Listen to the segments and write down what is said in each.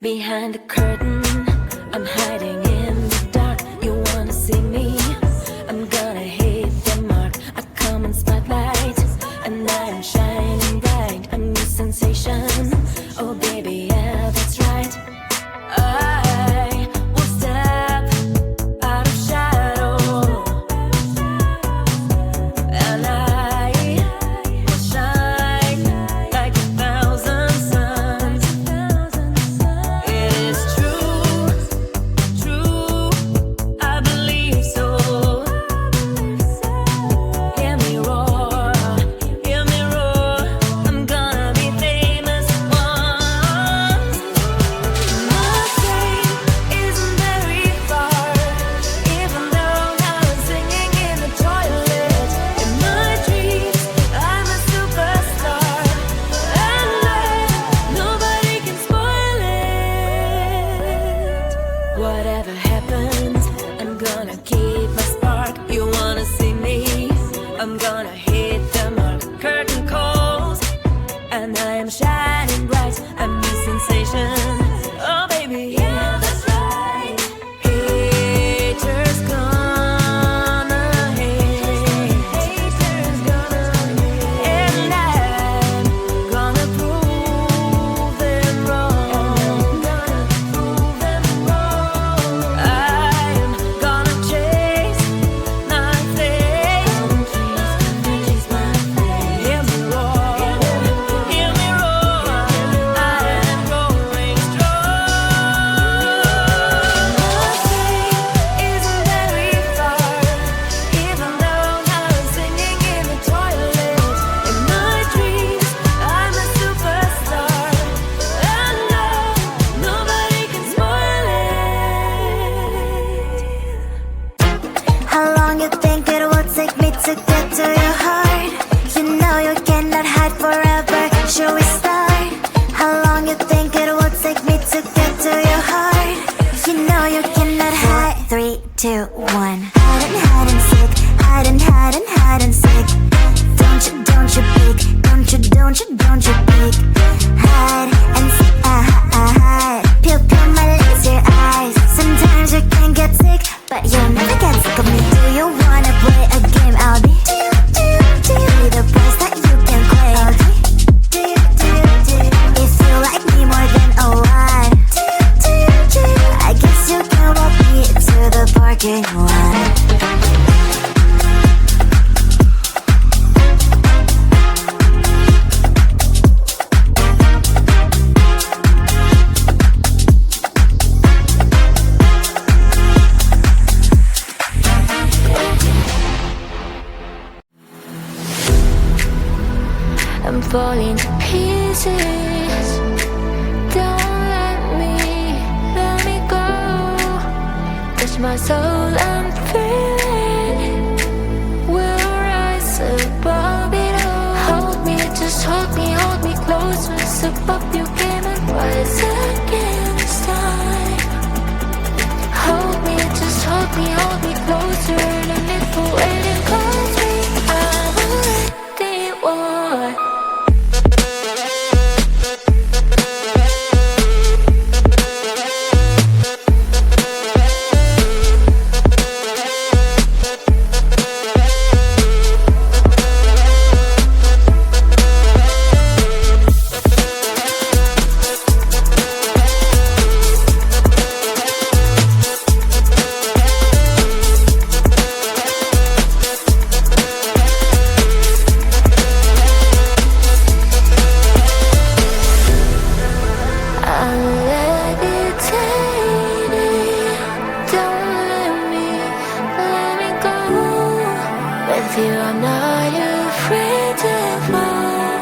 Behind the curtain, I'm hiding in the dark. You wanna see me? I'm gonna hit the mark. A common spotlight, and I'm shining bright. A new sensation. Oh baby, yeah, that's right. I will step out of shadow, and I will shine like 1,000 suns. It is true, true, I believe so. Hear me roar, I'm gonna be famous once. My fame isn't very far, even though now I'm singing in the toilet. In my dreams, I'm a superstar, and nobody can spoil it. Whatever happens, I'm gonna keep my spark. You wanna see me? I'm gonna hit the mark. Curtain calls, and I am shining bright. A new sensation. Oh baby, yeah, that's right. Haters gonna hate. Haters gonna hate. And I'm gonna prove them wrong. I'm gonna chase my fate. Hear me roar, I am growing strong. My fate isn't very far, even though now I'm singing in the toilet. In my dreams, I'm a superstar, and nobody can spoil it. How long you think it will take me to get to your heart? You know you cannot hide forever. Should we start? How long you think it will take me to get to your heart? You know you cannot hide. 3, 2, 1. Hide and seek. Hide and seek. Don't you peek. Don't you peek. Hide and seek. Hide. Pupil my laser eyes. Sometimes you can get sick, but you'll never get sick of me. Do you wanna play a game? I'll be be the price that you can claim. I'll be if you like me more than a lot. I guess you can walk me to the parking lot. I'm falling to pieces. Don't let me go. Touch my soul, I'm feeling. We'll rise above it all. Hold me, just hold me close. Rise above you came and rise again this time. Hold me, just hold me closer. Let me fall and cause me. I'm already one. I'm levitating. Don't let me go. With you, I'm not afraid to fall.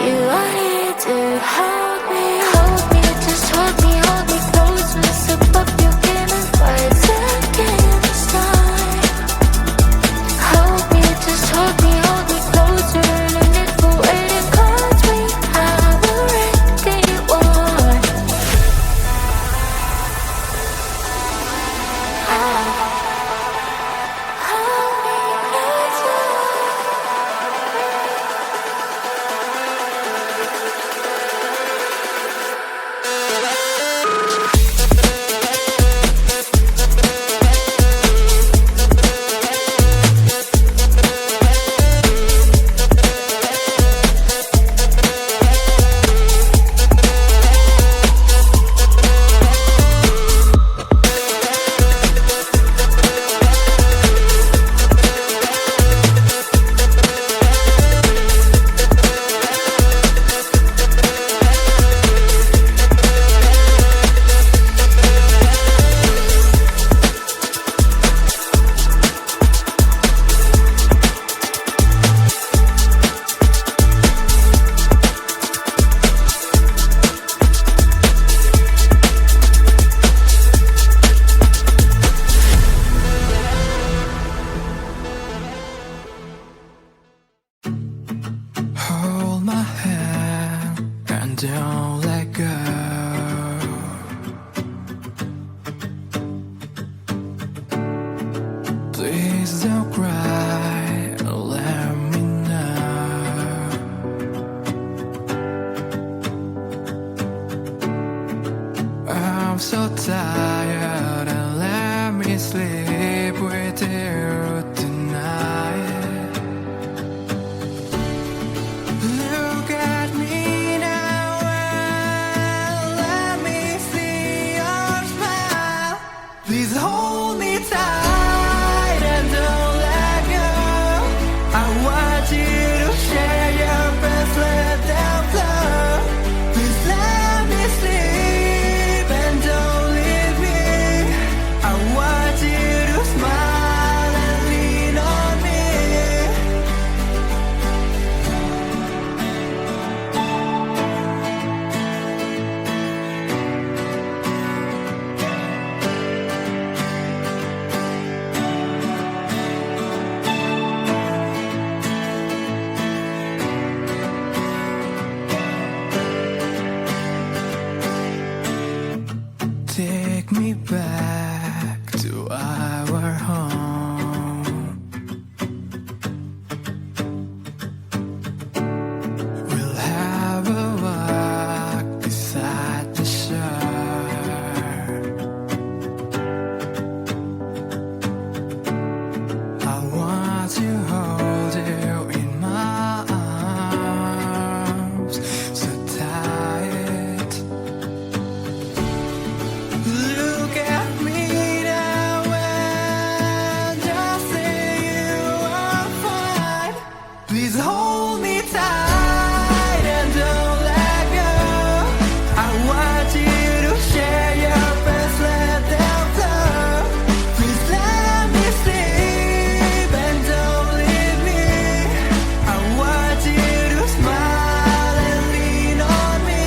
You are here to hold me. Hold me, just hold me close. Rise above you came and rise again this time. Hold me, just hold me closer. Let me fall and cause me. I'm already one. Please don't cry, let me know. I'm so tired and let me sleep with you tonight. Look at me now and let me see your smile. Please hold me tight and don't let go. I want you to share your best, let them flow. Please let me sleep and don't leave me. I want you to smile and lean on me. Take me back to our home. We'll have a walk beside the shore. I want to hold you in my arms so tight. Look at me now and just say you are fine. Please hold me tight and don't let go. I want you to share your best, let them flow. Please let me sleep and don't leave me. I want you to smile and lean on me.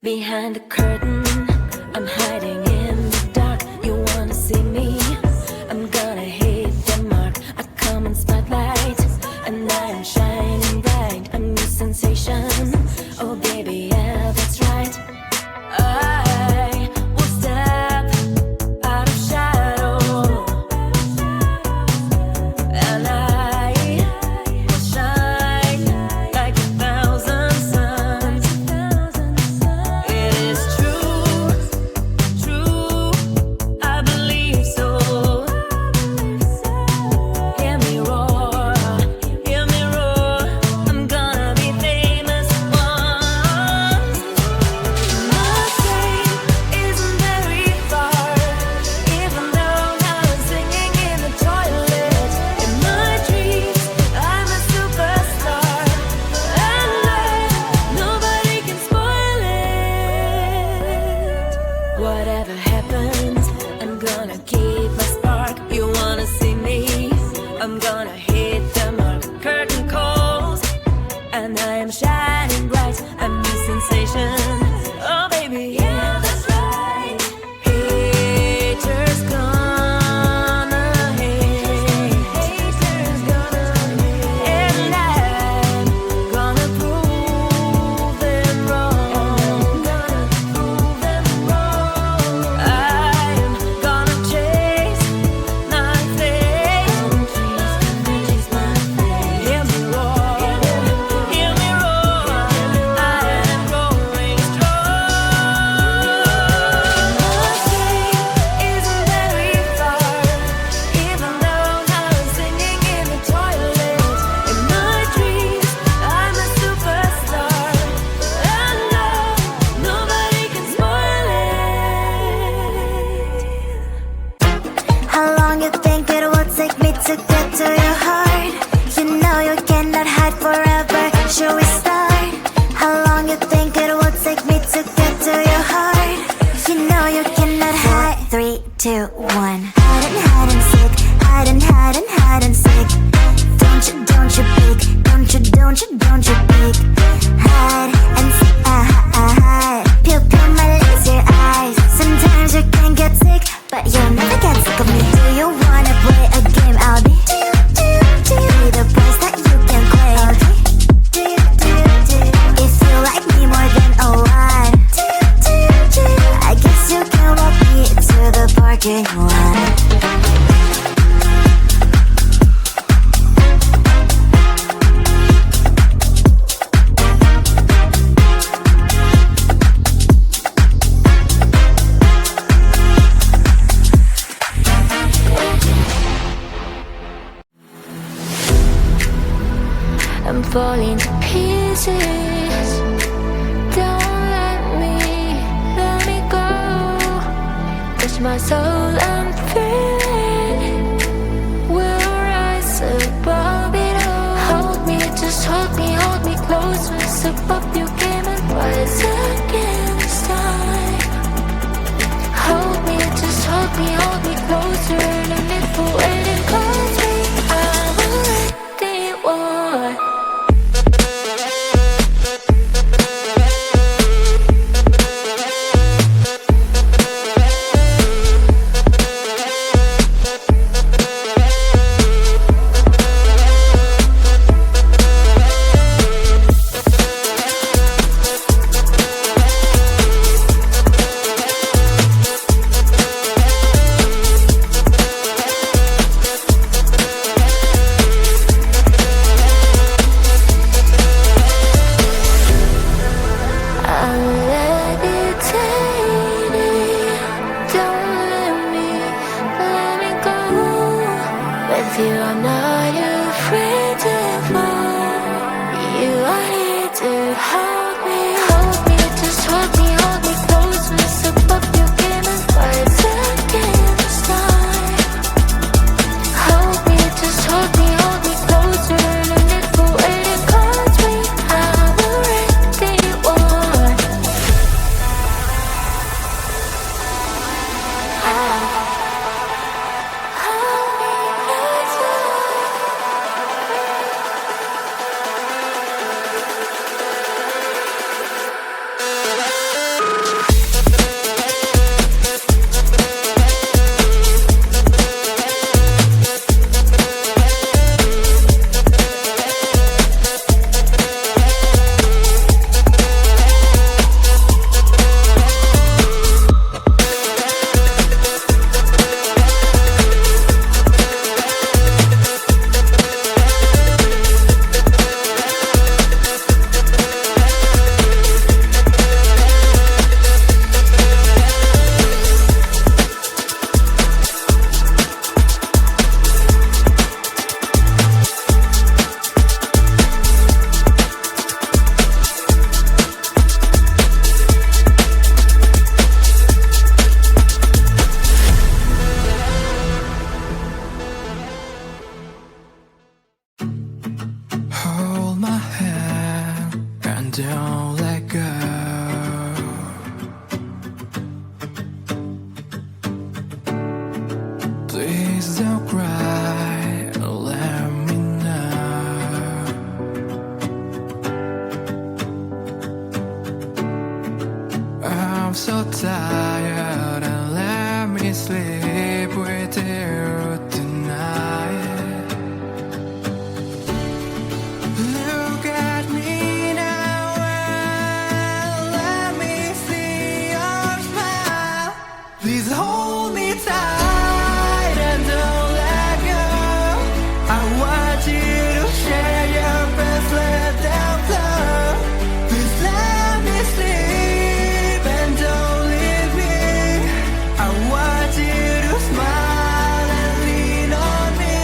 Behind the curtain, I'm hiding in the dark. You wanna see me? I'm gonna hit the mark. I come in spotlight, and I'm shining bright. A new sensation. Oh baby, yeah, that's right. I will step out of shadow, and I will shine like 1,000 suns. It is true, true, I believe so. Hear me roar, I'm gonna be famous once. My fame isn't very far, even though now I'm singing in the toilet. In my dreams, I'm a superstar, and nobody can spoil it. Whatever happens, I'm gonna keep my spark. You wanna see me? I'm gonna hit the mark. Curtain calls, and I am shining bright. A new sensation. Oh baby, yeah, that's right. Haters gonna hate. Haters gonna hate. And I'm gonna prove them wrong. Gonna prove them wrong. I'm gonna chase my fame. Chase my fame. Hear me roar, hear me roar. I am growing strong. My fame isn't very far, even though now I'm singing in the toilet. In my dreams, I'm a superstar, and nobody can spoil it. How long you think it will take me to get to your heart? You know you cannot hide forever. Should we start? How long you think it will take me to get to your heart? You know you cannot hide. 3, 2, 1. Hide and seek. Hide and seek. Don't you peek. Don't you peek. Hide and seek. I'm falling to pieces. Don't let me go. Touch my soul, I'm feeling. We'll rise above it all. Hold me, just hold me close. Step up your game and rise again this time. Hold me, just hold me closer. No need for waiting, 'cause I'm already one. Don't let go. Please don't cry, let me know. I'm so tired and let me sleep with you tonight. Look at me. Please hold me tight and don't let go. I want you to share your best, let them flow. Please let me sleep and don't leave me. I want you to smile and lean on me.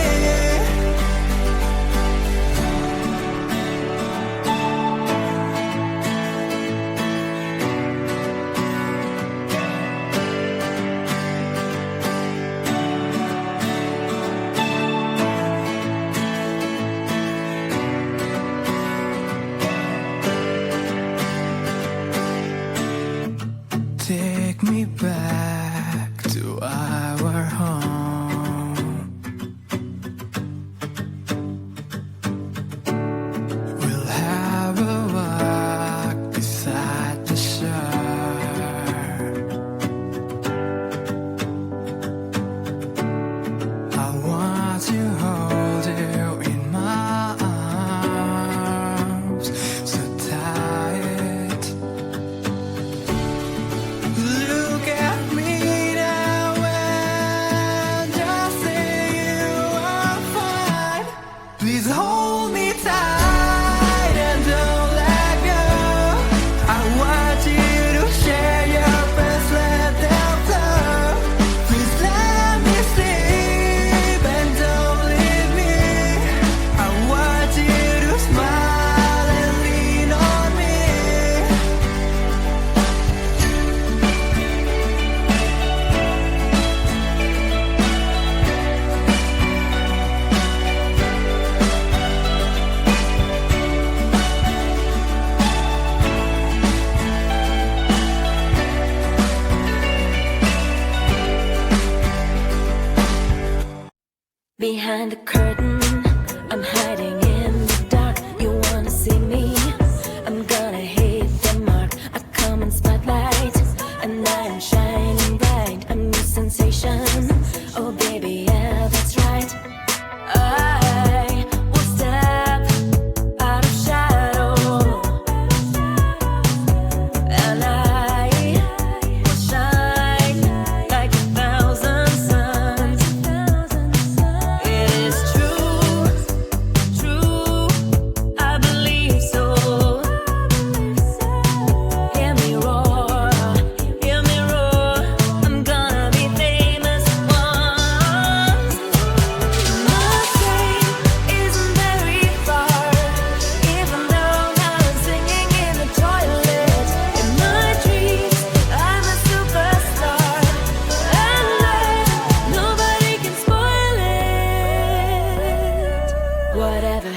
Take me back to our home. We'll have a walk beside the shore. I want to hold you in my arms so tight. Look at me now and just say you are fine. Please hold me tight and don't let go. I want you to share your best, let them flow. Please let me sleep and don't leave me. I want you to smile. behind the curtain. I'm hiding in the dark. You wanna see me? I'm gonna hit the mark. I come in spotlight, and I'm shining bright. A new sensation. Oh baby, yeah, that's right. I will step out of shadow, and I will shine like 1,000 suns. It is true, true, I believe so. Hear me roar, I'm gonna be famous once. My train isn't very far, even though now I'm singing in the toilet. In my dreams, I'm a superstar, and nobody can spoil it. Whatever